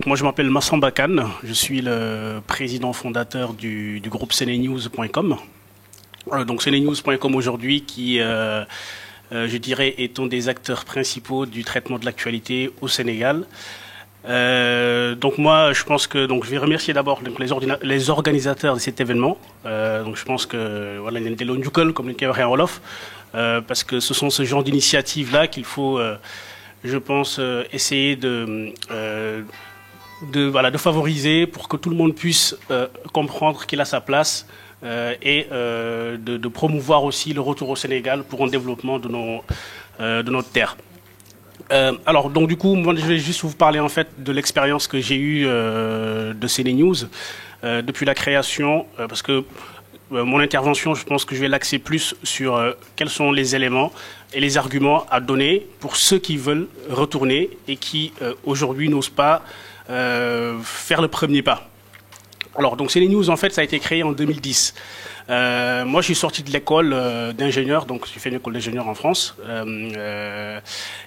Donc moi je m'appelle Massamba Kane, je suis le président fondateur du groupe CNews.com. Donc CNews.com aujourd'hui qui, je dirais, est un des acteurs principaux du traitement de l'actualité au Sénégal. Donc moi je pense que je vais remercier d'abord les organisateurs de cet événement. Donc je pense que voilà, il y a une delloo njukkal comme ni ñu koy waxee en wolof, parce que ce sont ce genre d'initiatives là qu'il faut, je pense, essayer de favoriser pour que tout le monde puisse comprendre qu'il a sa place et de promouvoir aussi le retour au Sénégal pour un développement de notre terre. Alors donc du coup moi je vais juste vous parler en fait de l'expérience que j'ai eue de CNews depuis la création, parce que mon intervention, je pense que je vais l'axer plus sur quels sont les éléments et les arguments à donner pour ceux qui veulent retourner et qui aujourd'hui n'osent pas faire le premier pas. Alors donc CNews en fait ça a été créé en 2010. Moi je suis sorti de l'école d'ingénieur, donc j'ai fait une école d'ingénieur en France.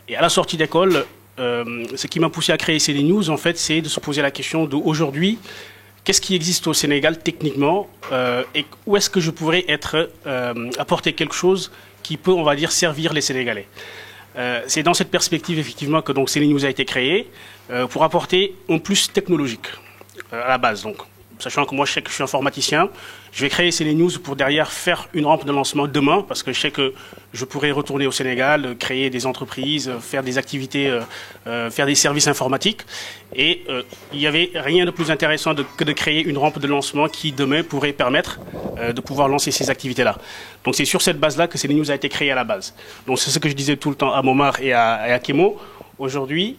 Et à la sortie d'école, ce qui m'a poussé à créer CNews en fait, c'est de se poser la question d'aujourd'hui, qu'est-ce qui existe au Sénégal techniquement et où est-ce que je pourrais apporter quelque chose qui peut, on va dire, servir les Sénégalais. C'est dans cette perspective effectivement que donc CNews a été créé pour apporter un plus technologique à la base. Donc, sachant que moi je sais que je suis informaticien, je vais créer CNews pour derrière faire une rampe de lancement demain, parce que je sais que je pourrais retourner au Sénégal, créer des entreprises, faire des activités, faire des services informatiques. Et il n'y avait rien de plus intéressant que de créer une rampe de lancement qui demain pourrait permettre de pouvoir lancer ces activités-là. Donc c'est sur cette base-là que CNews a été créé à la base. Donc c'est ce que je disais tout le temps à Momar et à Kémo. Aujourd'hui,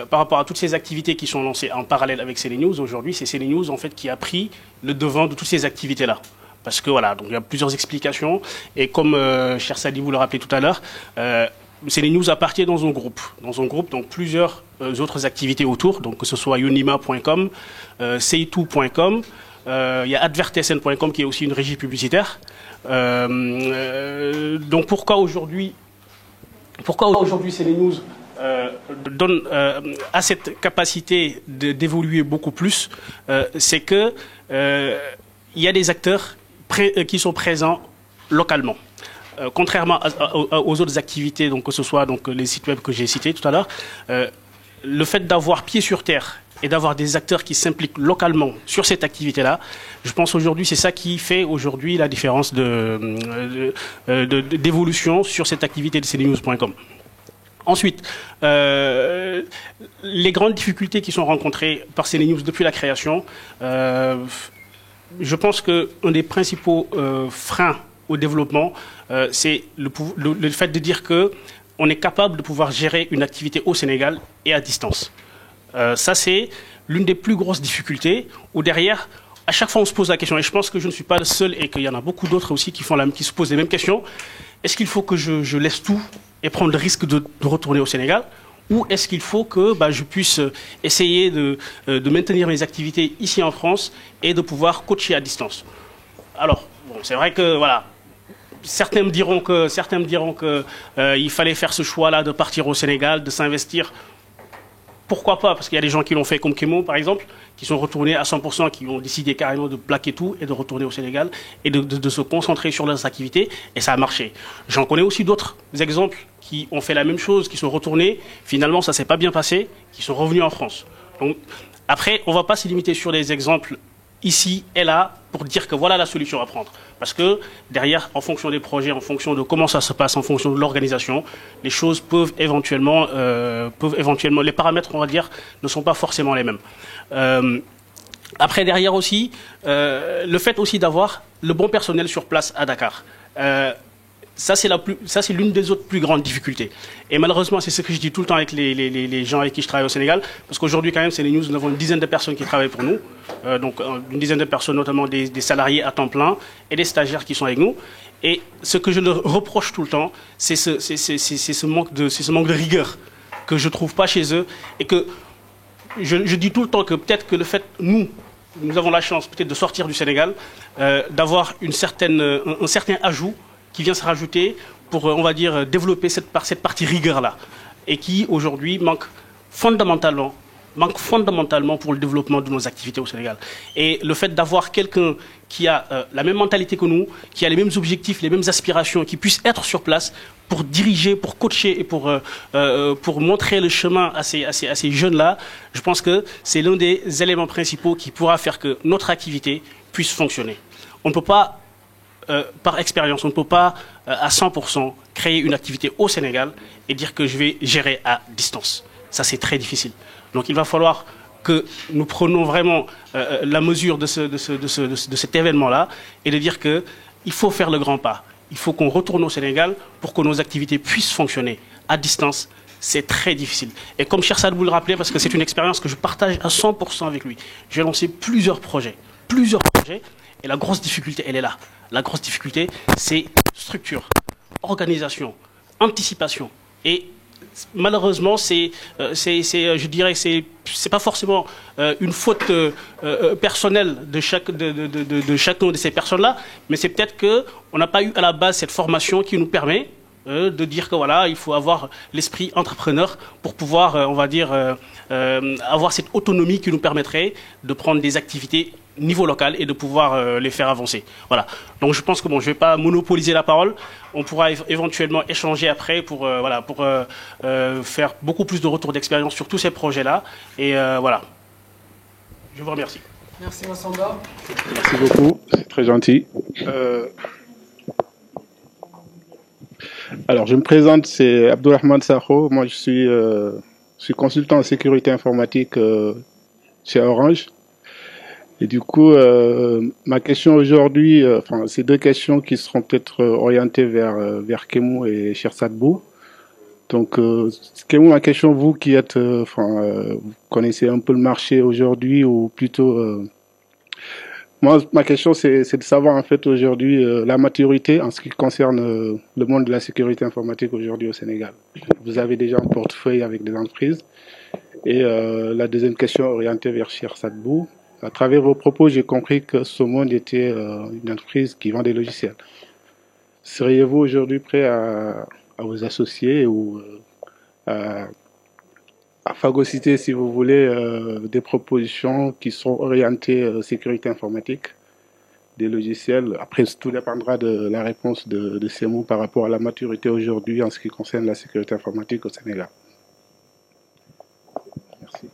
par rapport à toutes ces activités qui sont lancées en parallèle avec CNews, aujourd'hui, c'est CNews en fait qui a pris le devant de toutes ces activités-là. Parce que voilà, donc il y a plusieurs explications. Et comme cher Sadi vous le rappelez tout à l'heure, CNews appartient dans un groupe. Dans un groupe, donc plusieurs autres activités autour, donc que ce soit Unima.com, Seitu.com, il y a Advertesen.com qui est aussi une régie publicitaire. Donc pourquoi aujourd'hui CNews donne à cette capacité d'évoluer beaucoup plus, c'est que il y a des acteurs qui sont présents localement. Contrairement aux autres activités, donc que ce soit donc les sites web que j'ai cités tout à l'heure, le fait d'avoir pied sur terre et d'avoir des acteurs qui s'impliquent localement sur cette activité-là, je pense aujourd'hui c'est ça qui fait aujourd'hui la différence d'évolution sur cette activité de CNews.com. Ensuite, les grandes difficultés qui sont rencontrées par CNews depuis la création, je pense qu'un des principaux freins au développement, c'est le fait de dire qu'on est capable de pouvoir gérer une activité au Sénégal et à distance. Ça, c'est l'une des plus grosses difficultés où derrière, à chaque fois on se pose la question, et je pense que je ne suis pas le seul et qu'il y en a beaucoup d'autres aussi qui se posent les mêmes questions. Est-ce qu'il faut que je laisse tout et prendre le risque de retourner au Sénégal, ou est-ce qu'il faut que je puisse essayer de maintenir mes activités ici en France et de pouvoir coacher à distance? Alors, bon, c'est vrai que voilà, certains me diront que il fallait faire ce choix-là de partir au Sénégal, de s'investir. Pourquoi pas? Parce qu'il y a des gens qui l'ont fait comme Kémo, par exemple, qui sont retournés à 100%, qui ont décidé carrément de plaquer tout et de retourner au Sénégal et de se concentrer sur leurs activités, et ça a marché. J'en connais aussi d'autres exemples qui ont fait la même chose, qui sont retournés, finalement ça s'est pas bien passé, qui sont revenus en France. Donc, après, on ne va pas se limiter sur des exemples ici et là pour dire que voilà la solution à prendre. Parce que derrière, en fonction des projets, en fonction de comment ça se passe, en fonction de l'organisation, les choses peuvent éventuellement, les paramètres, on va dire, ne sont pas forcément les mêmes. Après, derrière aussi, le fait aussi d'avoir le bon personnel sur place à Dakar. Ça, c'est l'une des autres plus grandes difficultés. Et malheureusement, c'est ce que je dis tout le temps avec les gens avec qui je travaille au Sénégal, parce qu'aujourd'hui, quand même, CNews, nous avons une dizaine de personnes qui travaillent pour nous, donc une dizaine de personnes, notamment des salariés à temps plein et des stagiaires qui sont avec nous. Et ce que je leur reproche tout le temps, c'est ce manque de rigueur que je trouve pas chez eux, et que je dis tout le temps que peut-être que le fait, nous avons la chance peut-être de sortir du Sénégal, d'avoir un certain ajout qui vient se rajouter pour, on va dire, développer cette partie rigueur-là, et qui aujourd'hui manque fondamentalement manque fondamentalement pour le développement de nos activités au Sénégal. Et le fait d'avoir quelqu'un qui a la même mentalité que nous, qui a les mêmes objectifs, les mêmes aspirations, qui puisse être sur place pour diriger, pour coacher et pour montrer le chemin à ces jeunes-là, je pense que c'est l'un des éléments principaux qui pourra faire que notre activité puisse fonctionner. On ne peut pas, par expérience, on ne peut pas à 100% créer une activité au Sénégal et dire que je vais gérer à distance. Ça, c'est très difficile. Donc, il va falloir que nous prenions vraiment la mesure de cet événement-là et de dire qu'il faut faire le grand pas. Il faut qu'on retourne au Sénégal pour que nos activités puissent fonctionner à distance. C'est très difficile. Et comme Cheikh Saad vous le rappelait, parce que c'est une expérience que je partage à 100% avec lui, j'ai lancé plusieurs projets, et la grosse difficulté, elle est là. La grosse difficulté, c'est structure, organisation, anticipation. Et malheureusement, je dirais, c'est pas forcément une faute personnelle de chacun de ces personnes-là, mais c'est peut-être qu'on n'a pas eu à la base cette formation qui nous permet de dire que voilà, il faut avoir l'esprit entrepreneur pour pouvoir, on va dire, avoir cette autonomie qui nous permettrait de prendre des activités niveau local et de pouvoir les faire avancer. Voilà. Donc je pense que bon, je vais pas monopoliser la parole. On pourra éventuellement échanger après pour faire beaucoup plus de retours d'expérience sur tous ces projets-là. Et voilà. Je vous remercie. Merci Massamba. Merci beaucoup, c'est très gentil. Alors je me présente, c'est Abdourahmane Sakho. Moi je suis consultant en sécurité informatique chez Orange. Et du coup, ma question aujourd'hui, c'est deux questions qui seront peut-être orientées vers Kémou et Cheikh Saad Bou. Donc, Kémou, ma question, vous qui êtes, vous connaissez un peu le marché aujourd'hui, ou plutôt, moi, ma question, c'est de savoir en fait aujourd'hui la maturité en ce qui concerne le monde de la sécurité informatique aujourd'hui au Sénégal. Vous avez déjà un portefeuille avec des entreprises. Et la deuxième question orientée vers Cheikh Saad Bou. À travers vos propos, j'ai compris que ce monde était une entreprise qui vend des logiciels. Seriez-vous aujourd'hui prêt à vous associer ou à phagocyter, si vous voulez, des propositions qui sont orientées sécurité informatique, des logiciels? Après, tout dépendra de la réponse de ces mots par rapport à la maturité aujourd'hui en ce qui concerne la sécurité informatique au Sénégal. Merci.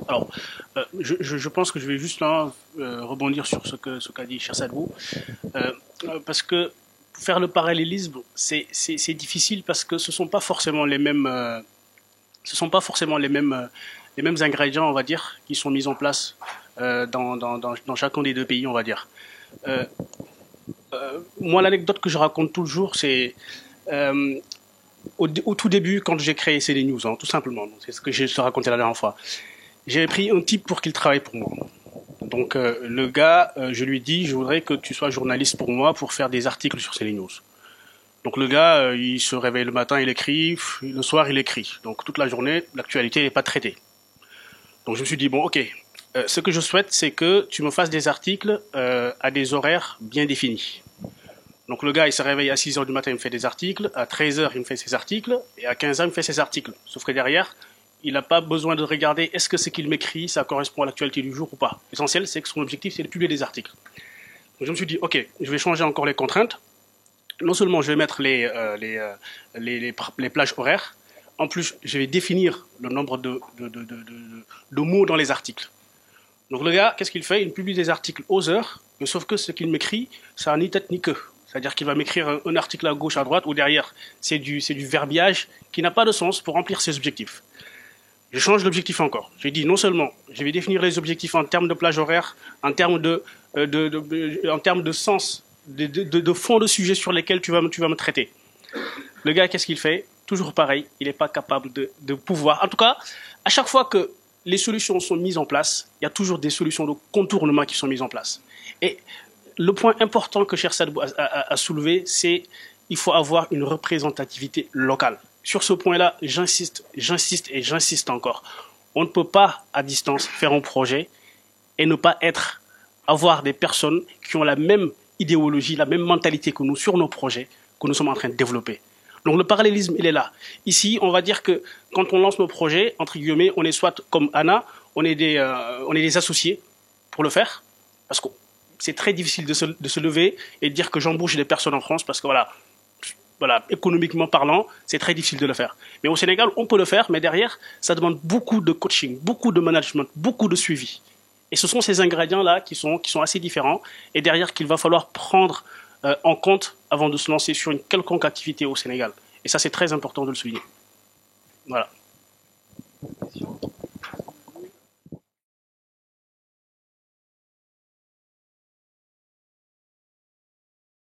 Alors, je pense que je vais juste là rebondir sur ce qu'a dit Cheikh Saad Bou, parce que faire le parallélisme, c'est difficile parce que ce sont pas forcément les mêmes, les mêmes ingrédients, on va dire, qui sont mis en place dans chacun des deux pays, on va dire. Moi, l'anecdote que je raconte toujours, c'est au tout début, quand j'ai créé CD News, hein, tout simplement. C'est ce que j'ai raconté la dernière fois. J'ai pris un type pour qu'il travaille pour moi. Donc le gars, je lui dis, je voudrais que tu sois journaliste pour moi pour faire des articles sur CD News. Donc le gars, il se réveille le matin, il écrit, le soir, il écrit. Donc toute la journée, l'actualité n'est pas traitée. Donc je me suis dit, bon, ok, ce que je souhaite, c'est que tu me fasses des articles à des horaires bien définis. Donc le gars, il se réveille à 6h du matin, il me fait des articles, à 13h, il me fait ses articles, et à 15h, il me fait ses articles. Sauf que derrière, il n'a pas besoin de regarder est-ce que ce qu'il m'écrit, ça correspond à l'actualité du jour ou pas. L'essentiel, c'est que son objectif, c'est de publier des articles. Donc je me suis dit, ok, je vais changer encore les contraintes. Non seulement je vais mettre les plages horaires, en plus, je vais définir le nombre de mots dans les articles. Donc le gars, qu'est-ce qu'il fait? Il publie des articles aux heures, mais sauf que ce qu'il m'écrit, ça n'a ni tête ni queue. C'est-à-dire qu'il va m'écrire un article à gauche, à droite, ou derrière, c'est du verbiage qui n'a pas de sens pour remplir ses objectifs. Je change l'objectif encore. J'ai dit non seulement je vais définir les objectifs en termes de plage horaire, en termes de sens, de fond de sujet sur lesquels tu vas me traiter. Le gars, qu'est-ce qu'il fait? Toujours pareil, il n'est pas capable de pouvoir. En tout cas, à chaque fois que les solutions sont mises en place, il y a toujours des solutions de contournement qui sont mises en place. Et le point important que Cheikh Saad Bou a soulevé, c'est qu'il faut avoir une représentativité locale. Sur ce point-là, j'insiste et j'insiste encore. On ne peut pas, à distance, faire un projet et ne pas avoir des personnes qui ont la même idéologie, la même mentalité que nous sur nos projets que nous sommes en train de développer. Donc le parallélisme, il est là. Ici, on va dire que quand on lance nos projets, entre guillemets, on est soit comme Anna, on est des associés pour le faire, parce que c'est très difficile de se lever et de dire que j'embauche des personnes en France, parce que voilà, économiquement parlant, c'est très difficile de le faire. Mais au Sénégal, on peut le faire, mais derrière, ça demande beaucoup de coaching, beaucoup de management, beaucoup de suivi. Et ce sont ces ingrédients-là qui sont assez différents, et derrière qu'il va falloir prendre en compte avant de se lancer sur une quelconque activité au Sénégal. Et ça, c'est très important de le souligner. Voilà.